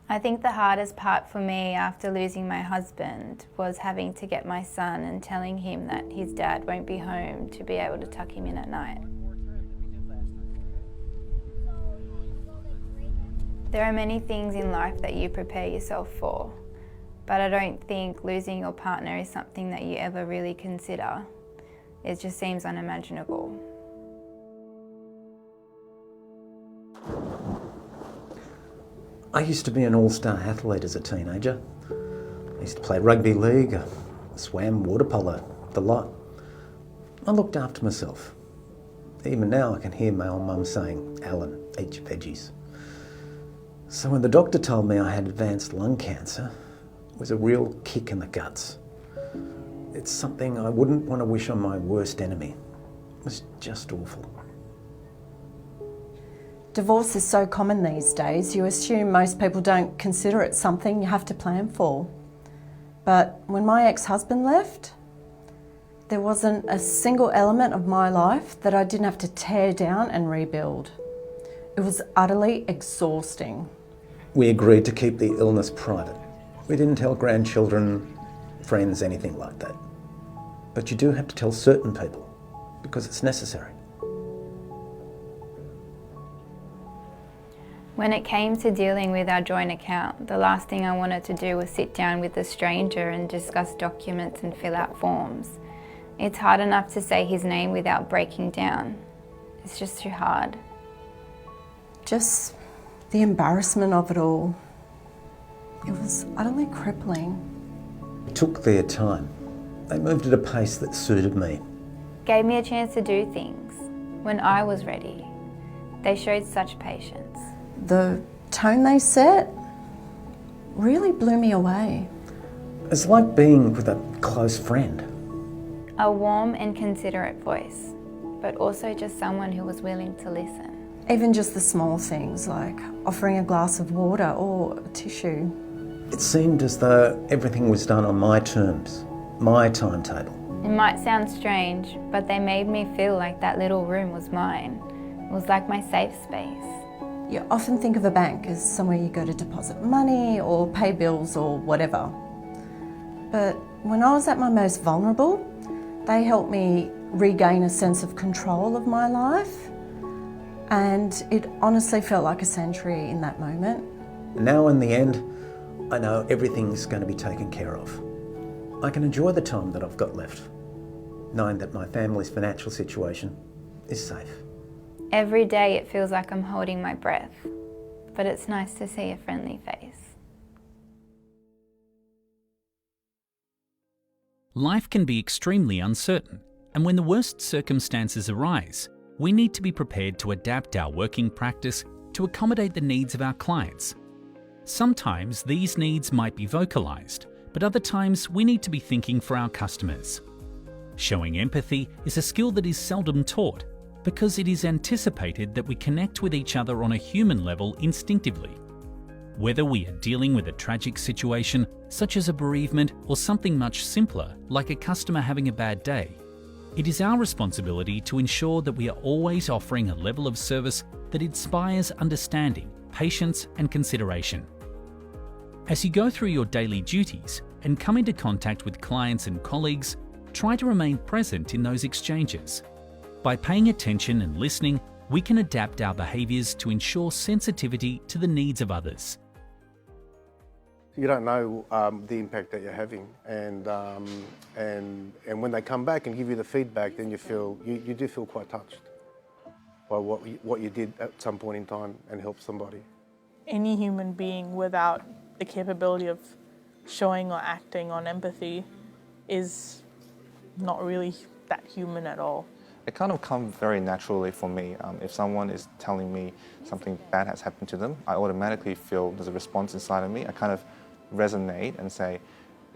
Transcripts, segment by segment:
I think the hardest part for me after losing my husband was having to get my son and telling him that his dad won't be home to be able to tuck him in at night. There are many things in life that you prepare yourself for, but I don't think losing your partner is something that you ever really consider. It just seems unimaginable. I used to be an all-star athlete as a teenager. I used to play rugby league, swam, water polo, the lot. I looked after myself. Even now I can hear my old mum saying, "Alan, eat your veggies." So when the doctor told me I had advanced lung cancer, it was a real kick in the guts. It's something I wouldn't want to wish on my worst enemy. It was just awful. Divorce is so common these days, you assume most people don't consider it something you have to plan for. But when my ex-husband left, there wasn't a single element of my life that I didn't have to tear down and rebuild. It was utterly exhausting. We agreed to keep the illness private. We didn't tell grandchildren, friends, anything like that. But you do have to tell certain people, because it's necessary. When it came to dealing with our joint account, the last thing I wanted to do was sit down with a stranger and discuss documents and fill out forms. It's hard enough to say his name without breaking down. It's just too hard. Just the embarrassment of it all. It was utterly crippling. It took their time. They moved at a pace that suited me. Gave me a chance to do things when I was ready. They showed such patience. The tone they set really blew me away. It's like being with a close friend. A warm and considerate voice, but also just someone who was willing to listen. Even just the small things like offering a glass of water or a tissue. It seemed as though everything was done on my terms, my timetable. It might sound strange, but they made me feel like that little room was mine. It was like my safe space. You often think of a bank as somewhere you go to deposit money or pay bills or whatever. But when I was at my most vulnerable, they helped me regain a sense of control of my life. And it honestly felt like a sanctuary in that moment. Now in the end, I know everything's going to be taken care of. I can enjoy the time that I've got left, knowing that my family's financial situation is safe. Every day it feels like I'm holding my breath, but it's nice to see a friendly face. Life can be extremely uncertain, and when the worst circumstances arise, we need to be prepared to adapt our working practice to accommodate the needs of our clients. Sometimes these needs might be vocalized, but other times we need to be thinking for our customers. Showing empathy is a skill that is seldom taught, because it is anticipated that we connect with each other on a human level instinctively. Whether we are dealing with a tragic situation, such as a bereavement, or something much simpler, like a customer having a bad day, it is our responsibility to ensure that we are always offering a level of service that inspires understanding, patience, and consideration. As you go through your daily duties and come into contact with clients and colleagues, try to remain present in those exchanges. By paying attention and listening, we can adapt our behaviours to ensure sensitivity to the needs of others. You don't know the impact that you're having, and when they come back and give you the feedback, then you do feel quite touched by what you did at some point in time and help somebody. Any human being without the capability of showing or acting on empathy is not really that human at all. It kind of comes very naturally for me. If someone is telling me something bad has happened to them, I automatically feel there's a response inside of me. I kind of resonate and say,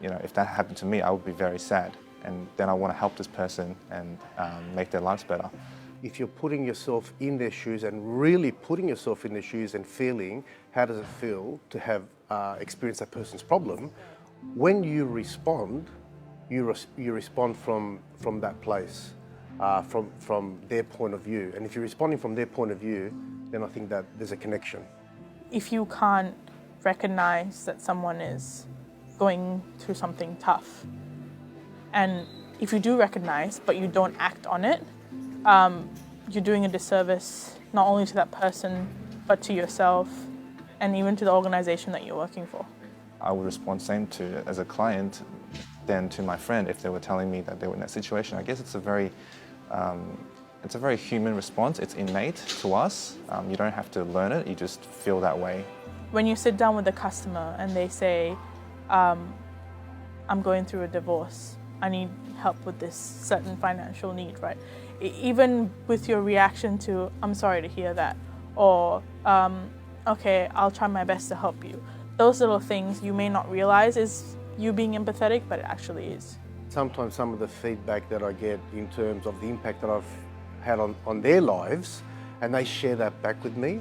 if that happened to me, I would be very sad. And then I want to help this person and make their lives better. If you're putting yourself in their shoes and really putting yourself in their shoes and feeling, how does it feel to have experienced that person's problem? When you respond, you respond from that place. From their point of view. And if you're responding from their point of view, then I think that there's a connection. If you can't recognize that someone is going through something tough. And if you do recognize, but you don't act on it, you're doing a disservice not only to that person, but to yourself and even to the organization that you're working for. I would respond same to as a client than to my friend if they were telling me that they were in that situation. I guess it's a very human response. It's innate to us. You don't have to learn it. You just feel that way. When you sit down with a customer and they say, I'm going through a divorce, I need help with this certain financial need, right? Even with your reaction to, I'm sorry to hear that, or, okay, I'll try my best to help you. Those little things you may not realize is you being empathetic, but it actually is. Sometimes some of the feedback that I get in terms of the impact that I've had on their lives, and they share that back with me,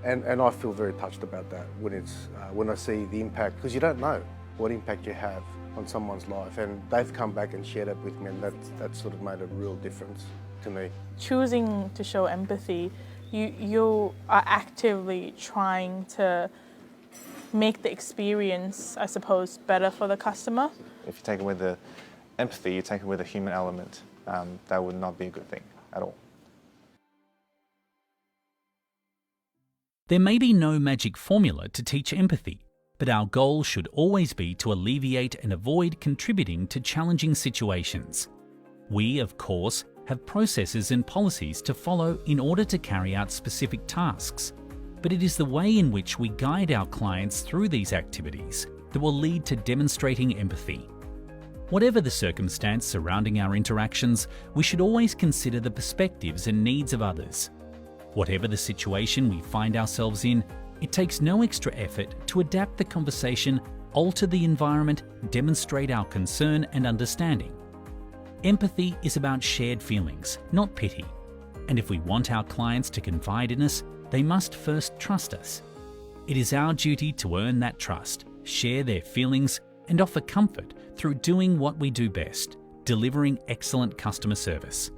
and I feel very touched about that when I see the impact, because you don't know what impact you have on someone's life, and they've come back and shared it with me, and that's sort of made a real difference to me. Choosing to show empathy, you are actively trying to make the experience, I suppose, better for the customer. If you take away the empathy, you take away the human element, that would not be a good thing at all. There may be no magic formula to teach empathy, but our goal should always be to alleviate and avoid contributing to challenging situations. We, of course, have processes and policies to follow in order to carry out specific tasks, but it is the way in which we guide our clients through these activities that will lead to demonstrating empathy. Whatever the circumstance surrounding our interactions, we should always consider the perspectives and needs of others. Whatever the situation we find ourselves in, it takes no extra effort to adapt the conversation, alter the environment, demonstrate our concern and understanding. Empathy is about shared feelings, not pity. And if we want our clients to confide in us, they must first trust us. It is our duty to earn that trust, share their feelings, and offer comfort through doing what we do best, delivering excellent customer service.